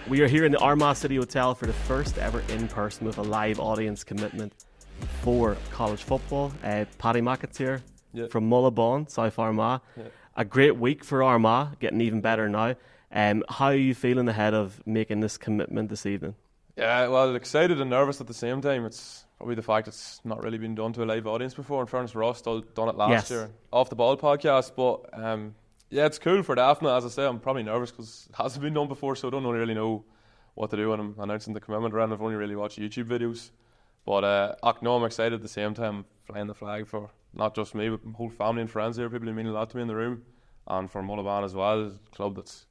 We are here in the Armagh City Hotel for the first ever in-person with a live audience commitment for college football. Paddy McAteer from Mullaghbawn, South Armagh. A great week for Armagh, getting even better now. How are you feeling ahead of making this commitment this evening? Yeah, well, excited and nervous at the same time. It's probably the fact it's not really been done to a live audience before. In fairness, Ross done it last year, Off the Ball podcast. But yeah, it's cool for Daphne. As I say, I'm probably nervous because it hasn't been done before, so I don't really know what to do when I'm announcing the commitment around. I've only really watched YouTube videos. But no, I'm excited at the same time, flying the flag for not just me, but my whole family and friends here, people who mean a lot to me in the room, and for Mullaghbawn as well, a club that's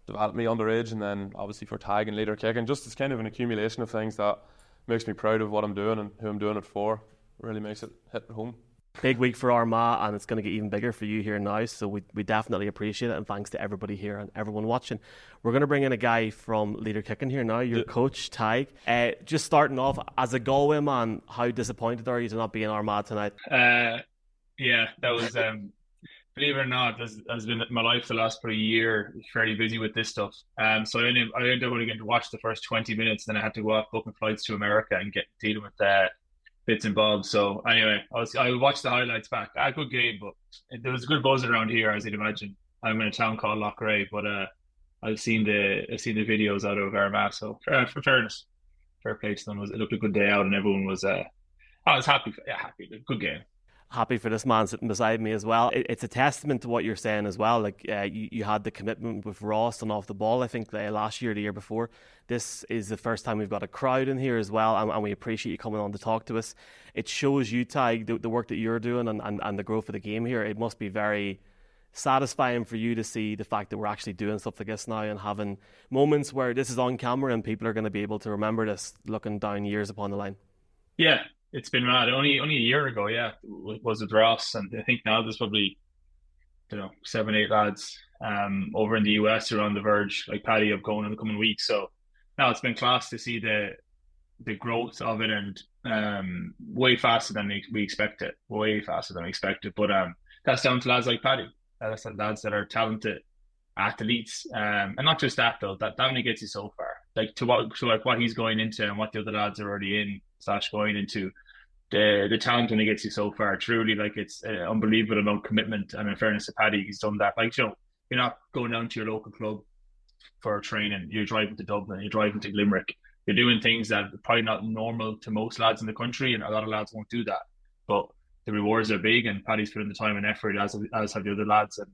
developed me underage, and then obviously for Tadhg Leader kicking. Just it's kind of an accumulation of things that makes me proud of what I'm doing and who I'm doing it for. Really makes it hit home. Big week for Armagh, and it's going to get even bigger for you here now, so we definitely appreciate it, and thanks to everybody here and everyone watching. We're going to bring in a guy from Leader Kicking here now, your coach, Tadhg. Just starting off, as a Galway man, how disappointed are you to not be in Armagh tonight? Yeah, that was, believe it or not, has been my life the last probably year, fairly busy with this stuff. So I ended up only getting to watch the first 20 minutes, then I had to go off booking flights to America and dealing with bits and bobs. So anyway, I watched the highlights back. A good game, but there was a good buzz around here, as you'd imagine. I'm in a town called Loughrea, but I've seen the videos out of Armagh. So for fairness, fair play to them. It looked a good day out, and everyone was I was happy. Happy. Good game. Happy for this man sitting beside me as well. It's a testament to what you're saying as well. Like you had the commitment with Ross and Off the Ball, I think, last year, the year before. This is the first time we've got a crowd in here as well, and we appreciate you coming on to talk to us. It shows you, Tadhg, the work that you're doing and the growth of the game here. It must be very satisfying for you to see the fact that we're actually doing stuff like this now and having moments where this is on camera and people are going to be able to remember this looking down years upon the line. Yeah. It's been mad. Only a year ago, was with Ross, and I think now there's probably 7, 8 lads over in the US who are on the verge, like Paddy, of going in the coming weeks. So now it's been class to see the growth of it, and way faster than we expected. Way faster than we expected. But that's down to lads like Paddy. That's lads that are talented athletes, and not just that though. That only gets you so far. Like to what he's going into and what the other lads are already in / going into, the talent only gets you so far. Truly, like it's an unbelievable amount of commitment. And in fairness to Paddy, he's done that. Like you're not going down to your local club for training. You're driving to Dublin. You're driving to Limerick. You're doing things that are probably not normal to most lads in the country, and a lot of lads won't do that. But the rewards are big, and Paddy's put in the time and effort, as have the other lads, and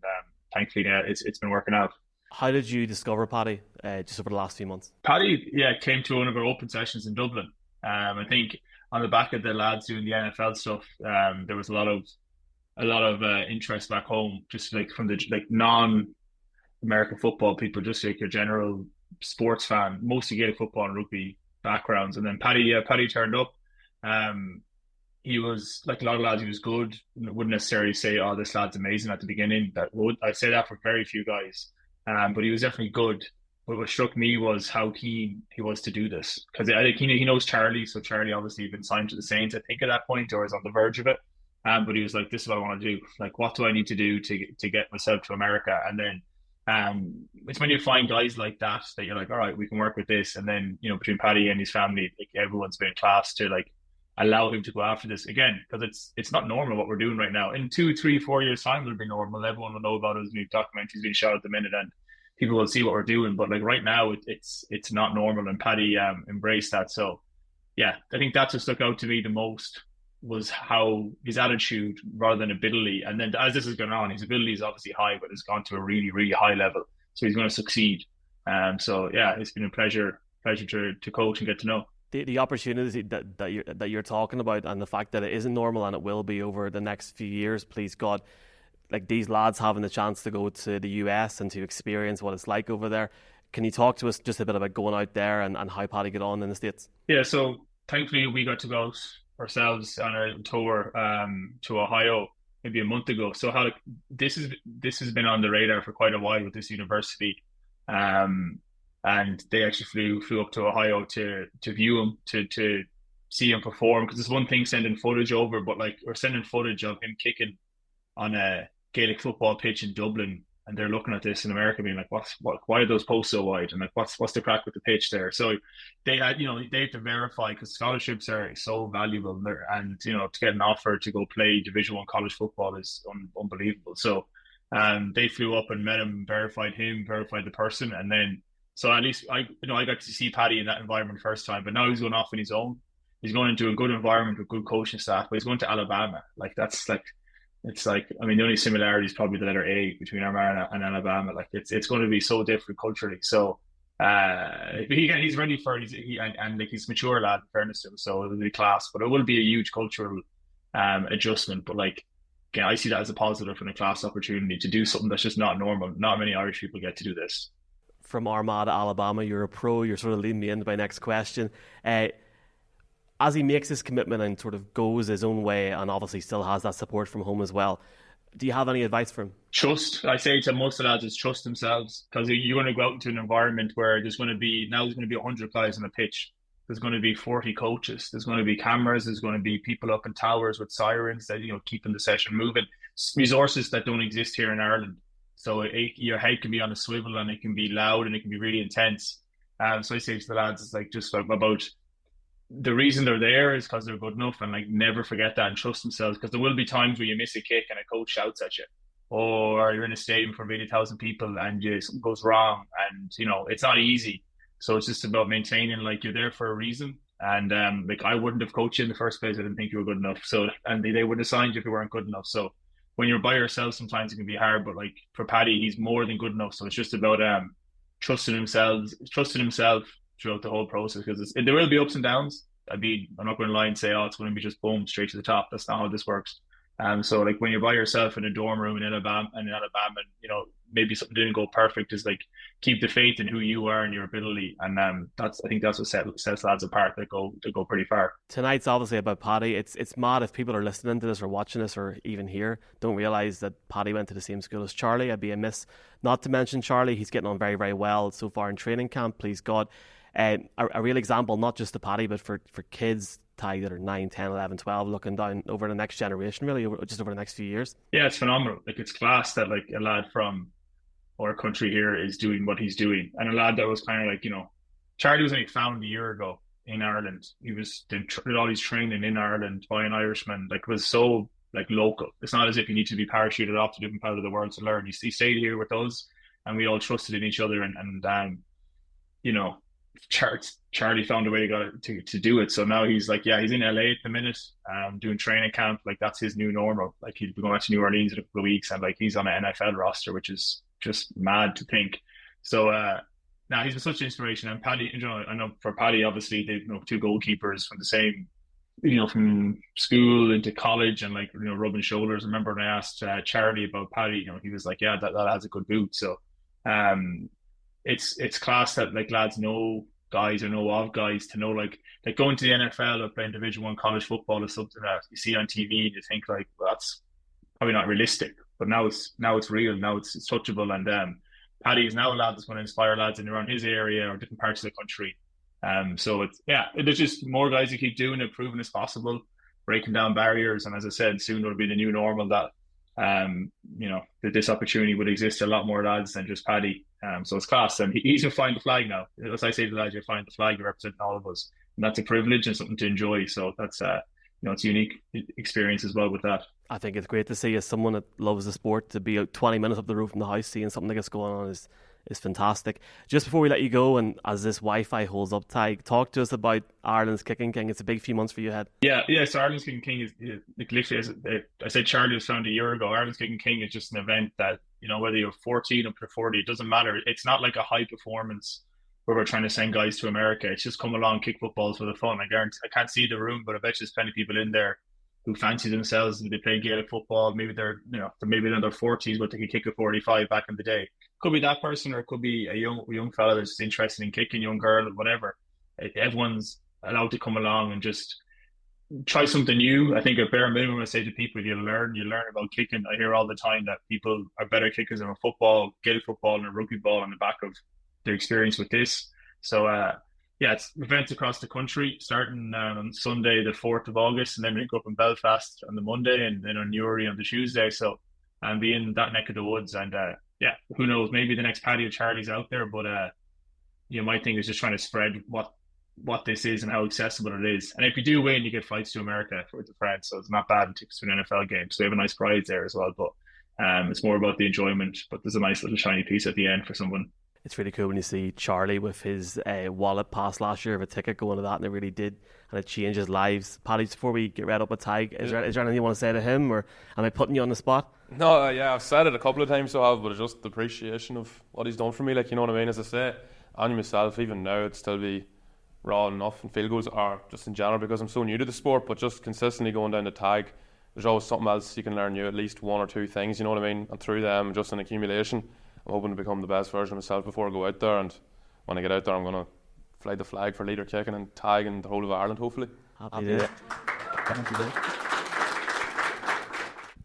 thankfully, it's been working out. How did you discover Paddy just over the last few months? Paddy, came to one of our open sessions in Dublin. I think on the back of the lads doing the NFL stuff, there was a lot of interest back home, just like from the non-American football people, just like your general sports fan, mostly Gaelic football and rugby backgrounds. And then Paddy turned up. He was like a lot of lads. He was good. Wouldn't necessarily say, "Oh, this lad's amazing" at the beginning. I'd say that for very few guys. But he was definitely good. But what struck me was how keen he was to do this, because I think he knows Charlie. So Charlie obviously had been signed to the Saints, I think, at that point, or is on the verge of it. But he was like, "This is what I want to do. Like, what do I need to do to get myself to America?" And then it's when you find guys like that you're like, "All right, we can work with this." And then between Paddy and his family, like everyone's been class to like allow him to go after this again, because it's not normal what we're doing right now. In 2, 3, 4 years time, it'll be normal. Everyone will know about his new documentaries being shot at the minute, and people will see what we're doing. But like right now, it's not normal, and Paddy embraced that. So yeah, I think that's what stuck out to me the most, was how his attitude rather than ability. And then as this has gone on, his ability is obviously high, but it's gone to a really, really high level. So he's going to succeed. So yeah, it's been a pleasure to coach and get to know. The opportunity that you're talking about, and the fact that it isn't normal and it will be over the next few years, please God, like these lads having the chance to go to the US and to experience what it's like over there. Can you talk to us just a bit about going out there and how Paddy got on in the States? Yeah, so thankfully we got to go out ourselves on a tour to Ohio maybe a month ago. So this has been on the radar for quite a while with this university. And they actually flew up to Ohio to view him, to see him perform. Because it's one thing sending footage over, but like we're sending footage of him kicking on a Gaelic football pitch in Dublin and they're looking at this in America, being like, why are those posts so wide? And like, what's the crack with the pitch there? So they had, they have to verify, because scholarships are so valuable, and to get an offer to go play Division One college football is unbelievable. So they flew up and met him, verified the person, and then so at least I got to see Paddy in that environment first time, but now he's going off on his own. He's going into a good environment with good coaching staff, but he's going to Alabama. Like that's like. It's like, I mean, the only similarity is probably the letter A between Armagh and Alabama. Like it's going to be so different culturally. So he's ready for it. And like he's a mature lad, in fairness to him. So it'll be class, but it will be a huge cultural adjustment. But like, again, I see that as a positive and a class opportunity to do something that's just not normal. Not many Irish people get to do this. From Armagh to Alabama, you're a pro. You're sort of leading me into my next question. As he makes his commitment and sort of goes his own way, and obviously still has that support from home as well, do you have any advice for him? Trust. I say to most of the lads is trust themselves, because you're going to go out into an environment where there's going to be 100 guys on the pitch. There's going to be 40 coaches. There's going to be cameras. There's going to be people up in towers with sirens that keeping the session moving. Resources that don't exist here in Ireland. So your head can be on a swivel, and it can be loud, and it can be really intense. So I say to the lads, it's like just about the reason they're there is because they're good enough, and like never forget that and trust themselves, because there will be times where you miss a kick and a coach shouts at you, or you're in a stadium for 80,000 people and something goes wrong, and it's not easy. So it's just about maintaining like you're there for a reason, and like I wouldn't have coached you in the first place. I didn't think you were good enough, so and they wouldn't have signed you if you weren't good enough. So when you're by yourself, sometimes it can be hard, but like for Paddy, he's more than good enough. So it's just about trusting himself throughout the whole process, because there will be ups and downs. I'm not going to lie and say, it's going to be just boom straight to the top. That's not how this works. So like when you're by yourself in a dorm room in Alabama, and maybe something didn't go perfect, is like keep the faith in who you are and your ability, and I think that's what sets lads apart that go pretty far. Tonight's obviously about Paddy. It's mad if people are listening to this or watching this or even here don't realise that Paddy went to the same school as Charlie. I'd be amiss not to mention Charlie. He's getting on very, very well so far in training camp, please God. A real example, not just to Paddy, but for kids, Tadhg, that are 9, 10, 11, 12, looking down over the next generation, really, just over the next few years. Yeah, it's phenomenal. Like, it's class that like a lad from our country here is doing what he's doing, and a lad that was kind of like, Charlie was only found a year ago in Ireland. He did all his training in Ireland by an Irishman. Like, it was so like local. It's not as if you need to be parachuted off to different part of the world to learn. He stayed here with us, and we all trusted in each other, and Charlie found a way to do it. So now he's like, he's in LA at the minute, doing training camp. Like, that's his new normal. Like, he'll be going back to New Orleans in a couple of weeks, and like he's on an NFL roster, which is just mad to think. So now he's been such an inspiration. And Paddy, I know for Paddy, obviously they two goalkeepers from the same, from school into college, and like rubbing shoulders. I remember when I asked Charlie about Paddy, he was like, that has a good boot. So it's class that like lads know guys or know of guys, to know like going to the NFL or playing Division One college football is something that you see on TV and you think like, well, that's probably not realistic, but now it's real, now it's touchable, and Paddy is now a lad that's going to inspire lads in around his area or different parts of the country. So there's just more guys who keep doing it, proving it's possible, breaking down barriers, and as I said, soon it'll be the new normal that that this opportunity would exist to a lot more lads than just Paddy. So it's class, and he's flying the flag now. As I say to the lads, you're flying the flag, you're representing all of us, and that's a privilege and something to enjoy. So that's it's a unique experience as well with that. I think it's great to see, as someone that loves the sport, to be 20 minutes up the roof from the house seeing something like this going on is fantastic. Just before we let you go, and as this Wi-Fi holds up, Tadhg, talk to us about Ireland's Kicking King. It's a big few months for you ahead. Yeah. So Ireland's Kicking King is like, literally, I said Charlie was found a year ago. Ireland's Kicking King is just an event that, whether you're 14 up to 40, it doesn't matter. It's not like a high performance where we're trying to send guys to America. It's just come along, kick footballs for the fun. I can't see the room, but I bet there's plenty of people in there who fancy themselves and they play Gaelic football. Maybe they're maybe in their 40s, but they could kick a 45 back in the day. Could be that person, or it could be a young fella that's interested in kicking, young girl, whatever. Everyone's allowed to come along and just try something new. I think at bare minimum, I say to people, you learn about kicking. I hear all the time that people are better kickers than a football, Gaelic football, and a rugby ball on the back of their experience with this. So it's events across the country, starting on Sunday, the 4th of August, and then we go up in Belfast on the Monday, and then on Newry on the Tuesday. So, and be in that neck of the woods, and yeah, who knows? Maybe the next Paddy or Charlie's out there, but my thing is just trying to spread what this is and how accessible it is. And if you do win, you get flights to America for the friends, so it's not bad and tickets to an NFL game. So we have a nice prize there as well. But it's more about the enjoyment. But there's a nice little shiny piece at the end for someone. It's really cool when you see Charlie with his wallet pass last year of a ticket going to that, and it really did, and it changes lives. Paddy, before we get read up with Tadhg, is there anything you want to say to him, or am I putting you on the spot? No, yeah, I've said it a couple of times, so I have, but it's just the appreciation of what he's done for me. Like, you know what I mean? As I say, and myself, even now, it'd still be raw enough, and field goals are just in general because I'm so new to the sport, but just consistently going down to Tadhg, there's always something else you can learn, at least one or two things, you know what I mean? And through them, just an accumulation, I'm hoping to become the best version of myself before I go out there. And when I get out there, I'm going to fly the flag for leader kicking and Tadhg and the whole of Ireland, hopefully. Happy day.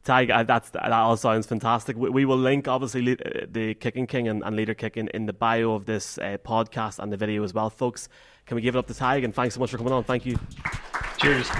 Tadhg, that all sounds fantastic. We will link, obviously, the Kicking King and Leader Kicking in the bio of this podcast and the video as well, folks. Can we give it up to Tadhg? And thanks so much for coming on. Thank you. Cheers.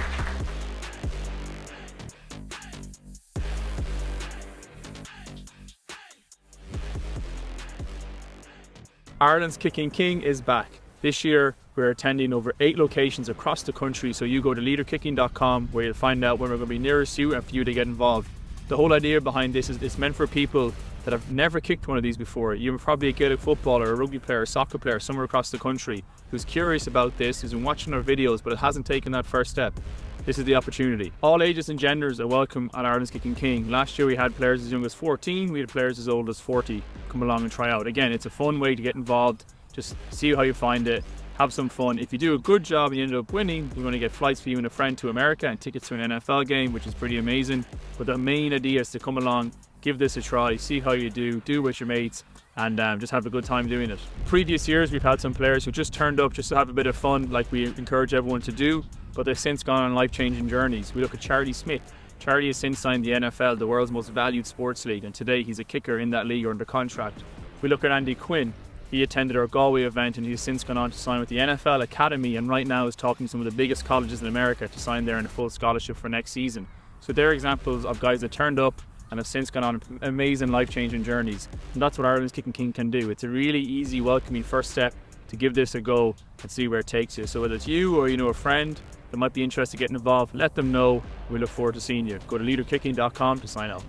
Ireland's Kicking King is back. This year, we're attending over 8 locations across the country, so you go to leaderkicking.com where you'll find out when we're going to be nearest you and for you to get involved. The whole idea behind this is it's meant for people that have never kicked one of these before. You're probably a Gaelic footballer, a rugby player, a soccer player somewhere across the country who's curious about this, who's been watching our videos but hasn't taken that first step. This is the opportunity. All ages and genders are welcome at Ireland's Kicking King. Last year we had players as young as 14, we had players as old as 40 come along and try out. Again, it's a fun way to get involved. Just see how you find it, have some fun. If you do a good job and you end up winning, we're going to get flights for you and a friend to America and tickets to an NFL game, which is pretty amazing. But the main idea is to come along, give this a try, see how you do it with your mates, and just have a good time doing it. Previous years we've had some players who just turned up just to have a bit of fun, like we encourage everyone to do, but they've since gone on life-changing journeys. We look at Charlie Smyth. Charlie has since signed the NFL, the world's most valued sports league, and today he's a kicker in that league or under contract. We look at Andy Quinn. He attended our Galway event and he's since gone on to sign with the NFL Academy, and right now is talking to some of the biggest colleges in America to sign there in a full scholarship for next season. So they're examples of guys that turned up and have since gone on amazing life-changing journeys. And that's what Ireland's Kicking King can do. It's a really easy, welcoming first step to give this a go and see where it takes you. So whether it's you or a friend that might be interested in getting involved, let them know. We look forward to seeing you. Go to leaderkicking.com to sign up.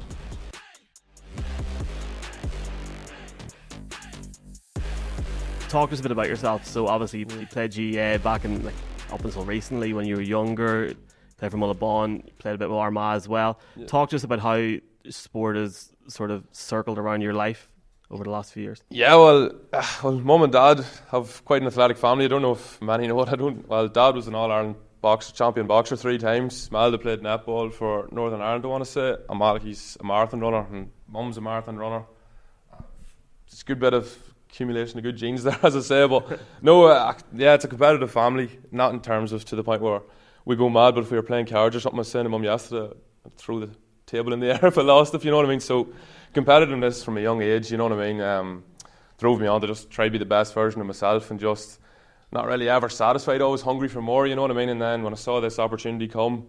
Talk to us a bit about yourself. So obviously you played GAA back in up until recently when you were younger. Played for Mullaghbawn, played a bit with Armagh as well. Yeah. Talk to us about how sport has sort of circled around your life over the last few years. Yeah, well, mum and dad have quite an athletic family. I don't know if many know it. Well, dad was an All-Ireland champion boxer 3 times. Malda played netball for Northern Ireland, I want to say. He's a marathon runner, and mum's a marathon runner. It's a good bit of accumulation of good genes there, as I say. But no, yeah, it's a competitive family. Not in terms of to the point where we go mad, but if we were playing cards or something, I was saying to mum yesterday, I'd throw the table in the air if I lost, if you know what I mean. So competitiveness from a young age, you know what I mean, drove me on to just try to be the best version of myself and just not really ever satisfied, always hungry for more, you know what I mean. And then when I saw this opportunity come,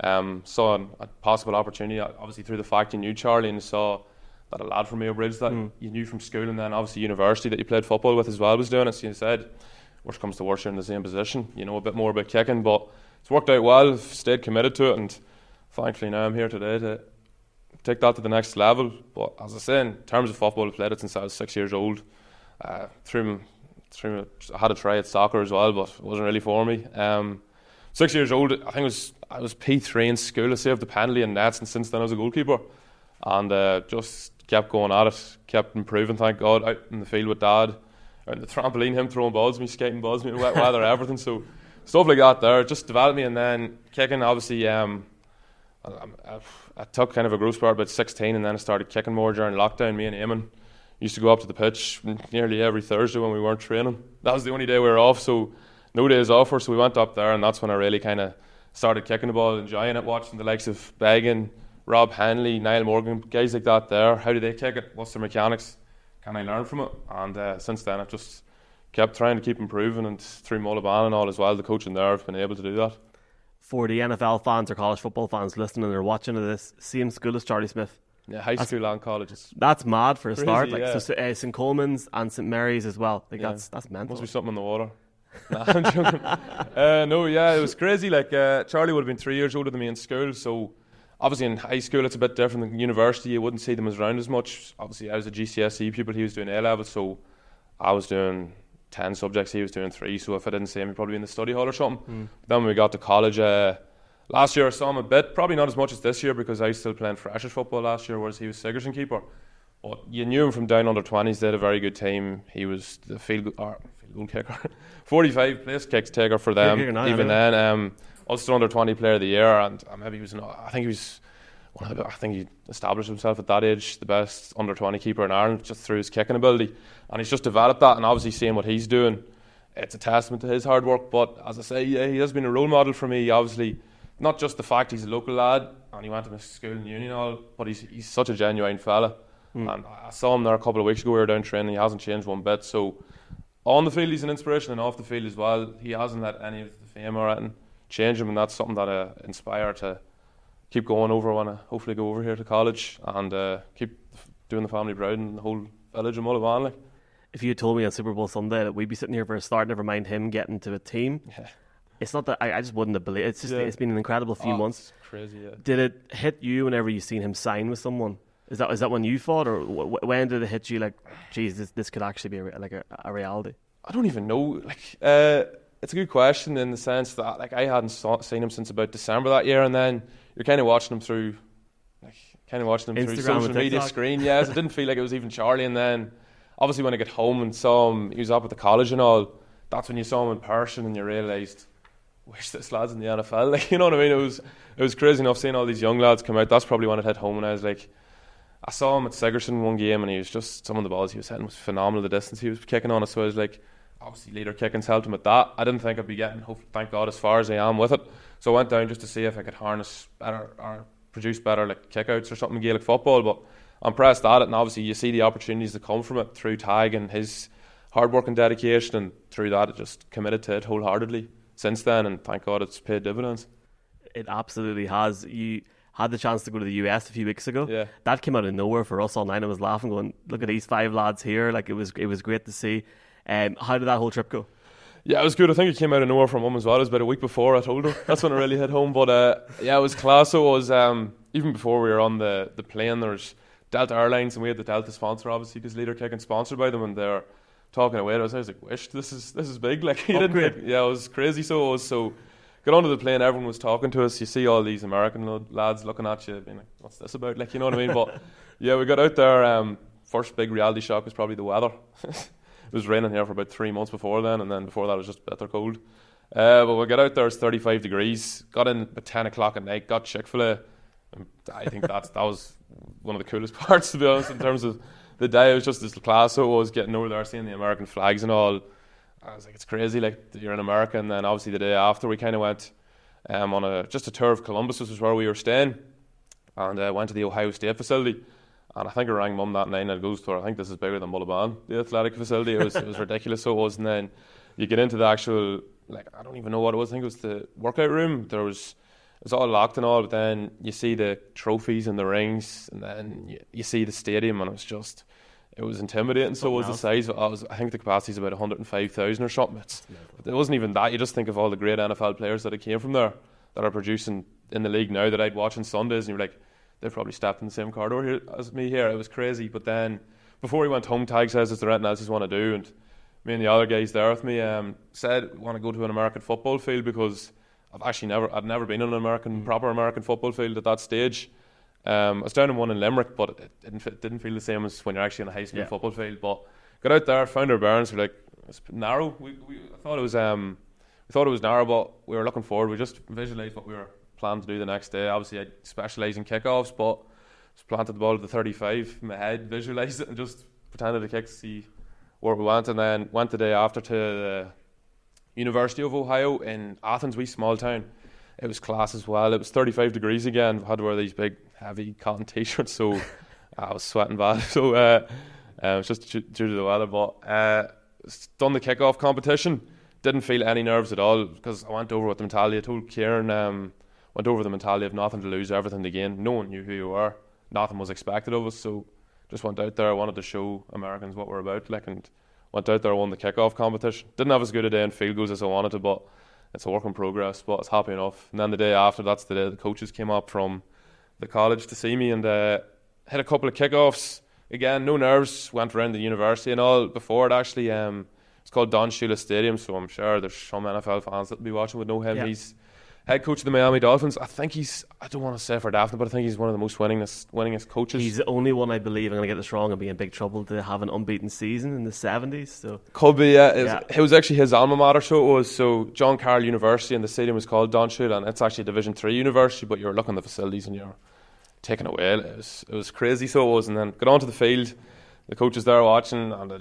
saw a possible opportunity, obviously through the fact you knew Charlie and saw that a lad from Mayo Bridge that you knew from school and then obviously university that you played football with as well was doing it. So you said, worst comes to worst, you're in the same position, you know, a bit more about kicking, but it's worked out well. I've stayed committed to it, and thankfully now I'm here today to take that to the next level. But as I say, in terms of football, I've played it since I was 6 years old. I had a try at soccer as well, but it wasn't really for me. 6 years old, I think I was P3 in school. I saved the penalty and nets, and since then I was a goalkeeper. And just kept going at it, kept improving, thank God, out in the field with dad, out in the trampoline, him throwing balls, me skating balls, me in wet weather, everything. So stuff like that there just developed me. And then kicking, obviously, I took kind of a growth spurt about 16, and then I started kicking more during lockdown. Me and Eamon used to go up to the pitch nearly every Thursday when we weren't training. That was the only day we were off, so no days off for us. So we went up there, and that's when I really kind of started kicking the ball, enjoying it, watching the likes of Began, Rob Henley, Niall Morgan, guys like that there. How do they kick it? What's their mechanics? Can I learn from it? And since then I've just kept trying to keep improving, and through Mullaghbawn and all as well, the coaching there, I've been able to do that. For the NFL fans or college football fans listening or watching to this, same school as Charlie Smyth. Yeah, high school and college. That's mad for a crazy, start. Like yeah. so, St Coleman's and St Mary's as well. Like that's mental. Must be something in the water. Nah, I'm joking. No, yeah, it was crazy. Like Charlie would have been 3 years older than me in school, so obviously in high school it's a bit different than university. You wouldn't see them as around as much. Obviously I was a GCSE pupil, he was doing A level, so I was doing 10 subjects, he was doing 3, so if I didn't see him, he'd probably be in the study hall or something. But then when we got to college, last year I saw him a bit, probably not as much as this year because I was still playing freshers football last year, whereas he was Sigerson keeper. But you knew him from down under 20s, they had a very good team. He was the field goal kicker, 45 place kicks taker for them. Even then, Ulster under 20 player of the year, and maybe he was. I think he established himself at that age, the best under 20 keeper in Ireland, just through his kicking ability, and he's just developed that. And obviously, seeing what he's doing, it's a testament to his hard work. But as I say, yeah, he has been a role model for me. Obviously, not just the fact he's a local lad and he went to my school in Union and all, but he's such a genuine fella. And I saw him there a couple of weeks ago. We were down training. He hasn't changed one bit. So on the field, he's an inspiration, and off the field as well. He hasn't let any of the fame or anything change him, and that's something that I inspire to keep going over. I want to hopefully go over here to college and keep doing the family proud and the whole village of Mullaghbawn. Like. If you had told me on Super Bowl Sunday that we'd be sitting here for a start, never mind him getting to a team, it's not that I just wouldn't have believed. It's just it's been an incredible few months. It's crazy. Yeah. Did it hit you whenever you seen him sign with someone? Is that when you thought, or when did it hit you? Like, geez, this could actually be a reality. I don't even know. Like, it's a good question in the sense that like I hadn't seen him since about December that year, and then you're kind of watching him through, Instagram social media screen. Yes, it didn't feel like it was even Charlie. And then obviously when I got home and saw him, he was up at the college and all. That's when you saw him in person and you realised, wish this lad's in the NFL. Like, you know what I mean? It was crazy enough seeing all these young lads come out. That's probably when it hit home, and I was like, I saw him at Sigerson one game, and he was just, some of the balls he was hitting was phenomenal. The distance he was kicking on us, so I was like, obviously leader kicking's helped him at that. I didn't think I'd be getting, thank God, as far as I am with it. So I went down just to see if I could harness better or produce better like kickouts or something in Gaelic football. But I'm impressed at it, and obviously you see the opportunities that come from it through Tadhg and his hard work and dedication, and through that it just committed to it wholeheartedly since then, and thank God it's paid dividends. It absolutely has. You had the chance to go to the US a few weeks ago. Yeah. That came out of nowhere for us all night. I was laughing, going, look at these 5 lads here. Like, it was great to see. How did that whole trip go? Yeah, it was good. I think it came out of nowhere from Mum as well. It was about a week before I told her. That's when it really hit home. But yeah, it was class. So it was, even before we were on the plane, there was Delta Airlines, and we had the Delta sponsor, obviously, because Leader Kicking sponsored by them, and they're talking away to us. I was like, wish, this is big. Like, you didn't think, yeah, it was crazy. So it was, so got onto the plane, everyone was talking to us. You see all these American lads looking at you, being like, what's this about? Like, you know what I mean? But yeah, we got out there. First big reality shock was probably the weather. It was raining here for about 3 months before then, and then before that it was just bitter cold. But we got out there, it's 35 degrees. Got in at 10 o'clock at night, got Chick-fil-A. And I think that was one of the coolest parts, to be honest, in terms of the day. It was just this class, so it was getting over there, seeing the American flags and all. I was like, it's crazy, like, you're in America. And then obviously the day after, we kind of went on just a tour of Columbus, which was where we were staying, and went to the Ohio State facility. And I think I rang Mum that night, and I goes to her, I think this is bigger than Mullaghbawn, the athletic facility. It was ridiculous, so it was. And then you get into the actual, like, I don't even know what it was. I think it was the workout room. It was all locked and all, but then you see the trophies and the rings, and then you see the stadium, and it was intimidating. So was the size. I think the capacity is about 105,000 or something. It wasn't even that. You just think of all the great NFL players that came from there, that are producing in the league now, that I'd watch on Sundays, and you're like, they've probably stepped in the same corridor here as me here. It was crazy. But then before we went home, Tadhg says, is there anything else you want to do? And me and the other guys there with me said, we want to go to an American football field, because I'd never been on an proper American football field at that stage. I was down in one in Limerick, but it didn't feel the same as when you're actually on a high school football field. But got out there, found our bearings. We're like, it's narrow. We thought it was narrow, but we were looking forward. We just visualised what we were planning to do the next day. Obviously, I specialise in kickoffs, but just planted the ball at the 35 in my head, visualised it, and just pretended to kick to see where we went. And then went the day after to the University of Ohio in Athens, wee small town. It was class as well. It was 35 degrees again. I had to wear these big, heavy cotton t-shirts, so I was sweating bad. So it was just due to the weather. But done the kickoff competition. Didn't feel any nerves at all, because I went over with the mentality. I told Kieran, went over the mentality of nothing to lose, everything to gain. No one knew who you were. nothing was expected of us. So just went out there. I wanted to show Americans what we're about, like, and went out there, won the kickoff competition. Didn't have as good a day in field goals as I wanted to, but it's a work in progress. But it's happy enough. And then the day after, that's the day the coaches came up from the college to see me, and hit a couple of kickoffs. Again, no nerves. Went around the university and all before it. Actually, it's called Don Shula Stadium, so I'm sure there's some NFL fans that'll be watching would know him. Yeah. He's head coach of the Miami Dolphins. I think I don't want to say for Daphne, but I think he's one of the most winningest coaches. He's the only one, I believe, I'm going to get this wrong and be in big trouble, to have an unbeaten season in the 70s. So could be, yeah. It was actually his alma mater, so it was. So John Carroll University, and the stadium was called Don Shula, and it's actually a Division 3 university, but you're looking at the facilities and you're taken away. It was crazy, so it was. And then got onto the field, the coaches there watching, and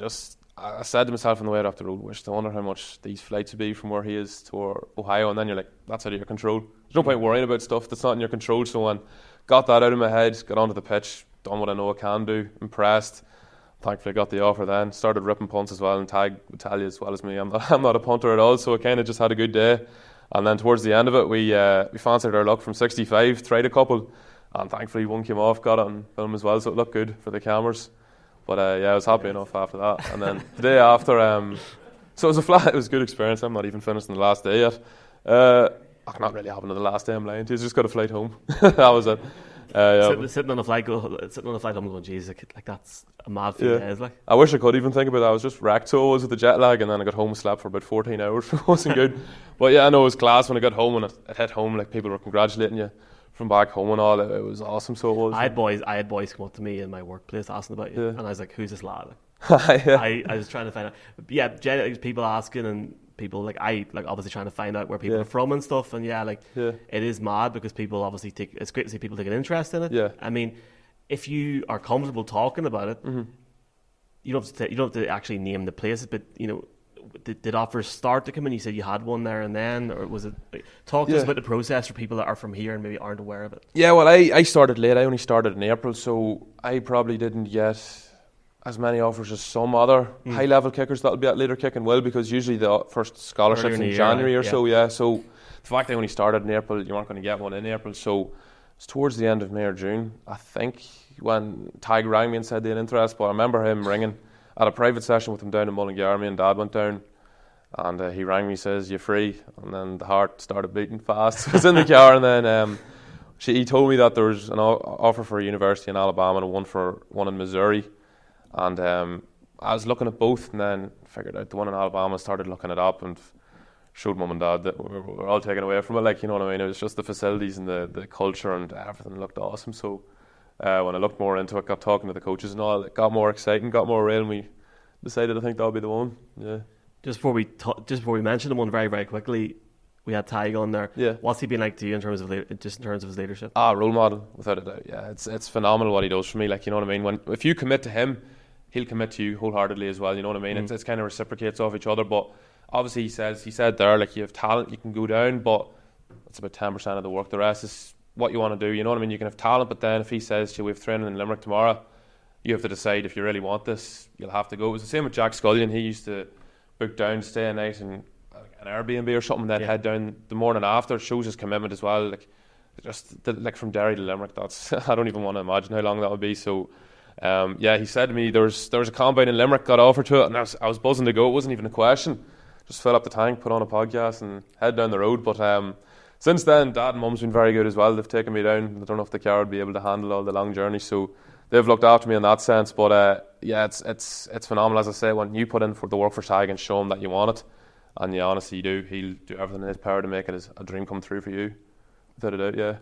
I said to myself on the way up the road, I wonder how much these flights would be from where he is to Ohio. And then you're like, that's out of your control. There's no point worrying about stuff that's not in your control. So when got that out of my head, got onto the pitch, done what I know I can do, impressed. Thankfully got the offer then. Started ripping punts as well, and Tadhg would tell you as well as me, I'm not a punter at all, so I kind of just had a good day. And then towards the end of it, we fancied our luck from 65, tried a couple, and thankfully one came off, got it on film as well, so it looked good for the cameras. But I was happy enough after that. And then the day after, so it was a good experience. I'm not even finished on the last day yet. Not really happened on the last day, I'm lying to you. Just got a flight home. That was it. Sitting on a flight home going, geez, like that's a mad few days. Like, I wish I could even think about that. I was just wrecked, so I was with the jet lag, and then I got home and slept for about 14 hours. It wasn't good. But yeah, I know it was class when I got home, and it hit home, like people were congratulating you from back home and all. It was awesome. So it was. I had boys come up to me in my workplace asking about you, and I was like, "Who's this lad?" Yeah. I was trying to find out. But yeah, generally people asking, and people obviously trying to find out where people are from and stuff. And it is mad because people obviously it's great to see people take an interest in it. Yeah. I mean, if you are comfortable talking about it, you don't have to actually name the places, but Did offers start to come in? You said you had one there and then, or was it? Talk to us about the process for people that are from here and maybe aren't aware of it. Yeah, well, I started late. I only started in April, so I probably didn't get as many offers as some other high-level kickers that'll be at Leader Kicking will, because usually the first scholarships in January or so. Yeah, so the fact I only started in April, you weren't going to get one in April. So it's towards the end of May or June, I think, when Tadhg rang me and said they had interest. But I remember him ringing at a private session with him down in Mullaghbawn. Me and Dad went down, and he rang me, says, "You free?" And then the heart started beating fast. I was in the car, and then he told me that there was an offer for a university in Alabama and one in Missouri. And I was looking at both, and then figured out the one in Alabama. Started looking it up and showed Mum and Dad that we were all taken away from it. Like, you know what I mean? It was just the facilities and the culture and everything looked awesome. So when I looked more into it, got talking to the coaches and all, it got more exciting, got more real, and we decided I think that would be the one. Yeah. Just before we mention the one very, very quickly, we had Tadhg on there. Yeah. What's he been like to you in terms of his leadership? Role model, without a doubt. Yeah, it's phenomenal what he does for me. Like, you know what I mean? If you commit to him, he'll commit to you wholeheartedly as well. You know what I mean? It's kind of reciprocates off each other. But obviously, he said there, like, you have talent, you can go down, but it's about 10% of the work. The rest is what you want to do. You know what I mean? You can have talent, but then if he says to you, we have training in Limerick tomorrow, you have to decide if you really want this. You'll have to go. It was the same with Jack Scullion. He used to book down, stay a night in an Airbnb or something, then head down the morning after. It shows his commitment as well. Like, like from Derry to Limerick, that's I don't even want to imagine how long that would be. So he said to me there was a combine in Limerick, got offered to it, and I was buzzing to go. It wasn't even a question. Just fill up the tank, put on a podcast, and head down the road. But since then, Dad and Mum's been very good as well. They've taken me down. I don't know if the car would be able to handle all the long journeys, so they've looked after me in that sense. But it's phenomenal. As I say, when you put in for the work for Tadhg and show him that you want it, and you honestly do, he'll do everything in his power to make it a dream come true for you, without a doubt. Yeah.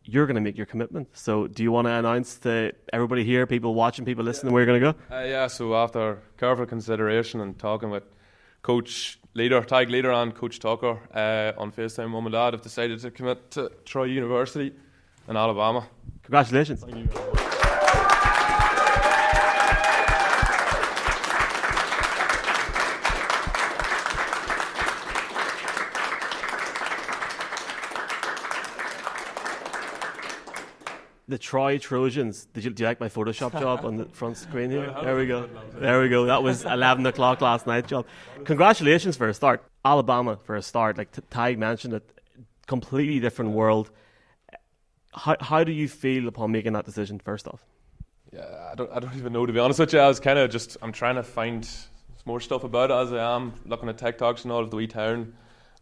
You're going to make your commitment. So do you want to announce to everybody here, people watching, people listening, where you're going to go? So after careful consideration and talking with Coach Leader, Tadhg Leader, and Coach Tucker on FaceTime, Mum and Dad have decided to commit to Troy University in Alabama. Congratulations. Thank you. The Troy Trojans. Do you like my Photoshop job on the front screen here? There we go. That was 11 o'clock last night job. Congratulations for a start. Alabama for a start. Like Tadhg mentioned it, completely different world. How do you feel upon making that decision, first off? Yeah, I don't even know, to be honest with you. I'm trying to find more stuff about it as I am, looking at TikToks and all of the wee town,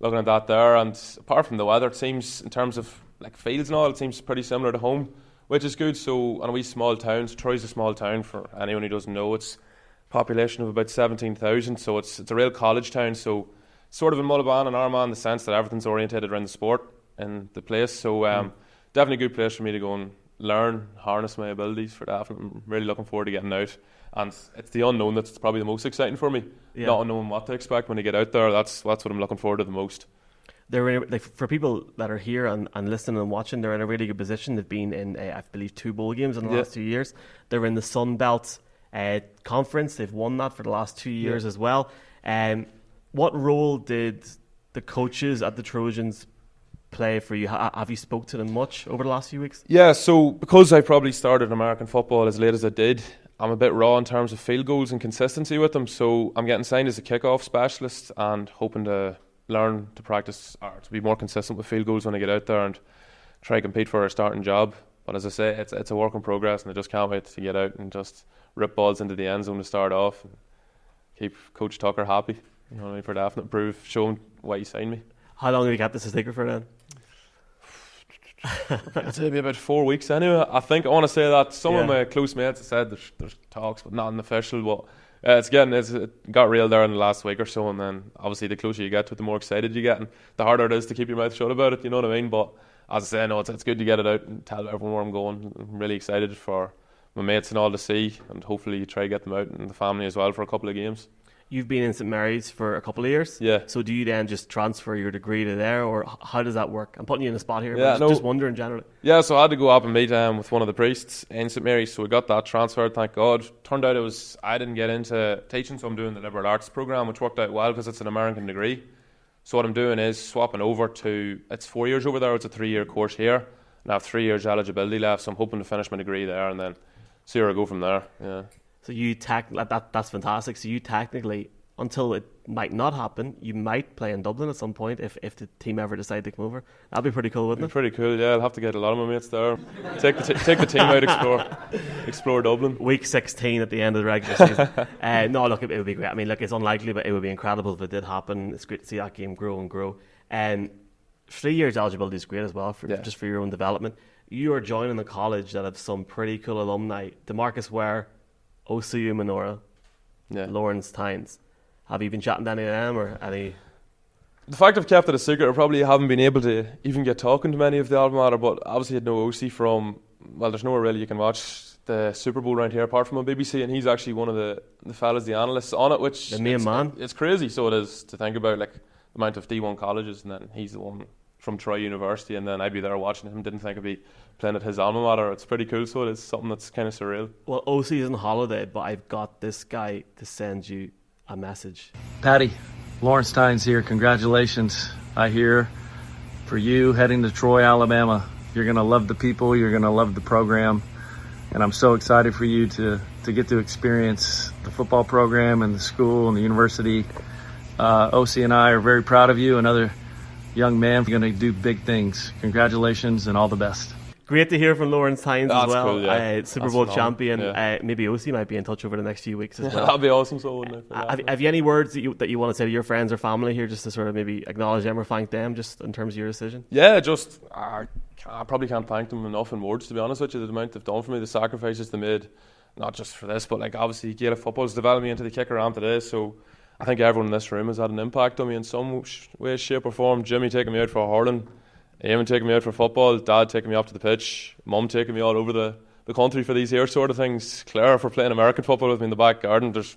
looking at that there. And apart from the weather, it seems, in terms of like fields and all, it seems pretty similar to home, which is good. So on a wee small town, Troy's a small town, for anyone who doesn't know. It's a population of about 17,000, so it's a real college town. So sort of in Mullaghbawn and Armagh, in the sense that everything's orientated around the sport in the place. So definitely a good place for me to go and learn, harness my abilities for that. I'm really looking forward to getting out. And it's the unknown that's probably the most exciting for me. Yeah. Not knowing what to expect when you get out there. That's what I'm looking forward to the most. They're in, like, for people that are here and listening and watching, they're in a really good position. They've been in, I believe, 2 bowl games in the last 2 years. They're in the Sun Belt Conference. They've won that for the last 2 years as well. What role did the coaches at the Trojans play for you? Have you spoke to them much over the last few weeks? Yeah, so because I probably started American football as late as I did, I'm a bit raw in terms of field goals and consistency with them. So I'm getting signed as a kickoff specialist and hoping to learn to practice or to be more consistent with field goals when I get out there and try to compete for a starting job. But as I say, it's a work in progress, and I just can't wait to get out and just rip balls into the end zone to start off and keep Coach Tucker happy. You know what I mean? For definite show him why he signed me. How long have you got this a secret for then? I'd say maybe about 4 weeks anyway. I think I want to say that some of my close mates have said there's talks, but nothing official. But it got real there in the last week or so, and then obviously the closer you get to it, the more excited you get, and the harder it is to keep your mouth shut about it. You know what I mean? But as I say, no, it's good to get it out and tell everyone where I'm going. I'm really excited for my mates and all to see, and hopefully try to get them out and the family as well for a couple of games. You've been in St Mary's for a couple of years. Yeah. So do you then just transfer your degree to there, or how does that work? I'm putting you in a spot here, but just wondering generally. Yeah, so I had to go up and meet with one of the priests in St Mary's, so we got that transferred, thank God. Turned out I didn't get into teaching, so I'm doing the liberal arts program, which worked out well because it's an American degree. So what I'm doing is swapping over to, it's 4 years over there, it's a 3-year course here, and I have 3 years eligibility left, so I'm hoping to finish my degree there and then see where I go from there. Yeah. So that's fantastic. So you technically, until it might not happen, you might play in Dublin at some point if the team ever decide to come over. That'd be pretty cool, wouldn't it? Pretty cool, yeah. I'll have to get a lot of my mates there. Take the team out, explore Dublin. Week 16 at the end of the regular season. No, look, it would be great. I mean, look, it's unlikely, but it would be incredible if it did happen. It's great to see that game grow and grow. 3 years eligibility is great as well, just for your own development. You are joining a college that have some pretty cool alumni. DeMarcus Ware, OCU Menorah, Lawrence Tynes. Have you been chatting to any of them or any? The fact I've kept it a secret, I probably haven't been able to even get talking to many of the alma mater, but obviously had no OC from, well, there's nowhere really you can watch the Super Bowl around here apart from on BBC, and he's actually one of the fellas, the analysts on it, which the main man. It's crazy, so it is, to think about like the amount of D1 colleges, and then he's the one from Troy University, and then I'd be there watching him, didn't think I'd be playing at his alma mater. It's pretty cool, so it is something that's kind of surreal. Well, OC is on holiday, but I've got this guy to send you a message. Paddy, Lawrence Tynes here. Congratulations. I hear for you heading to Troy, Alabama. You're going to love the people. You're going to love the program. And I'm so excited for you to get to experience the football program and the school and the university. OC and I are very proud of you. Another young man going to do big things. Congratulations and all the best. Great to hear from Lawrence Tynes as well. Cool, yeah. Super Bowl champion. Yeah. Maybe OC might be in touch over the next few weeks as well. That'd be awesome. So wouldn't it? Have you any words that you want to say to your friends or family here, just to sort of maybe acknowledge them or thank them, just in terms of your decision? Yeah, just I probably can't thank them enough in words, to be honest with you. The amount they've done for me, the sacrifices they made, not just for this, but like obviously Gaelic football's developed me into the kicker I am today. So I think everyone in this room has had an impact on me in some way, shape or form. Jimmy taking me out for hurling, Eamon taking me out for football, Dad taking me up to the pitch, Mum taking me all over the country for these here sort of things, Claire for playing American football with me in the back garden. There's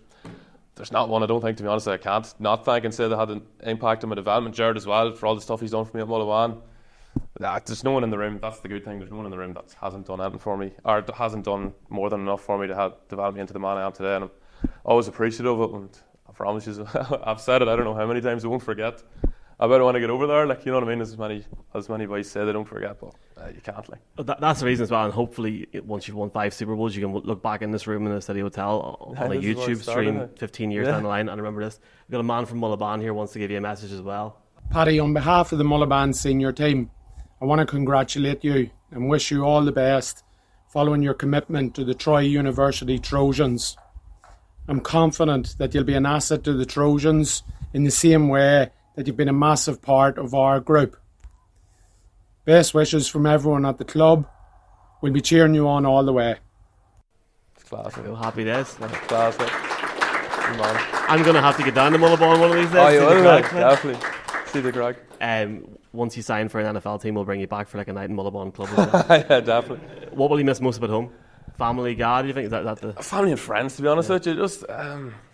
not one I don't think, to be honest, I can't not thank and say that had an impact on my development. Jared as well, for all the stuff he's done for me at Mullaghbawn. There's no one in the room, that's the good thing, there's no one in the room that hasn't done anything for me, or hasn't done more than enough for me to help develop me into the man I am today, and I'm always appreciative of it. And I promise you, I've said it, I don't know how many times, I won't forget. I better want to get over there, like, you know what I mean? As many boys say, they don't forget, but you can't, like. That's the reason as well, and hopefully once you've won 5 Super Bowls, you can look back in this room in the City Hotel on a YouTube stream 15 years down the line and remember this. We've got a man from Mullaghbawn here who wants to give you a message as well. Paddy, on behalf of the Mullaghbawn senior team, I want to congratulate you and wish you all the best following your commitment to the Troy University Trojans. I'm confident that you'll be an asset to the Trojans in the same way that you've been a massive part of our group. Best wishes from everyone at the club. We'll be cheering you on all the way. It's classic. Cool, happy days. It's classic. Come on. I'm going to have to get down to Mullaghbawn one of these days. Oh, you see will, the mate. crack, man. Definitely. See the crack. Once you sign for an NFL team, we'll bring you back for like a night in Mullaghbawn club. As well. Yeah, definitely. What will you miss most about home? Family, God, do you think? Is that the... Family and friends, to be honest with you. Just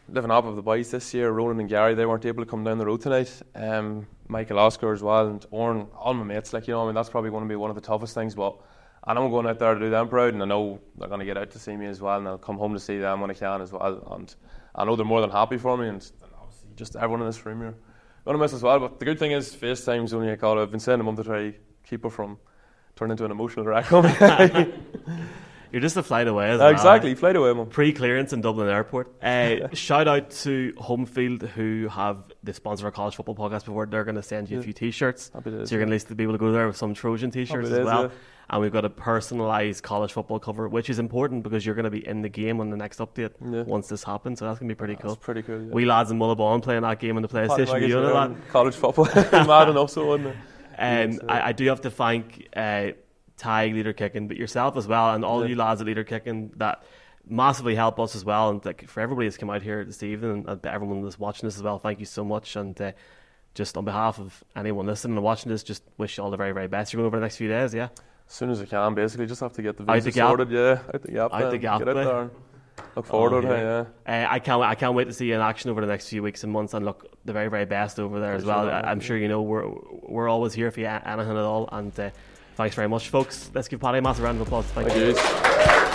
living up with the boys this year. Ronan and Gary, they weren't able to come down the road tonight. Michael Oscar as well, and Oren, all my mates. Like, you know, I mean, that's probably going to be one of the toughest things. But I know I'm going out there to do them proud, and I know they're going to get out to see me as well, and I'll come home to see them when I can as well. And I know they're more than happy for me, and obviously just everyone in this room here. Going to miss as well. But the good thing is, FaceTime's only a call. I've been saying a month to try keep her from turning into an emotional wreck on me. You're just a flight away as well. Exactly, flight away, man. Pre-clearance in Dublin Airport. Shout out to Homefield, who have the sponsor of our college football podcast before. They're going to send you a few t-shirts. So you're going to at least be able to go there with some Trojan t-shirts as well. And we've got a personalised college football cover, which is important because you're going to be in the game on the next update once this happens. So that's going to be pretty cool. That's pretty cool. Yeah. We lads in Mullaghbawn playing that game on the PlayStation. Paddy You know that? College football. Mad enough, so wasn't it? I do have to thank Tadhg Leader Kicking, but yourself as well, and all you lads at Leader Kicking that massively help us as well. And like for everybody that's come out here this evening, and everyone that's watching this as well, thank you so much. And just on behalf of anyone listening and watching this, just wish you all the very, very best. You're going over the next few days, yeah? As soon as I can, basically. Just have to get the visa sorted, yeah. Out the gap. Out the gap, get out there and look forward to it, yeah. I can't wait to see you in action over the next few weeks and months, and look the very, very best over there as well. I'm sure you know we're always here for you, anything at all. And thanks very much, folks. Let's give Paddy a massive round of applause. Thank you.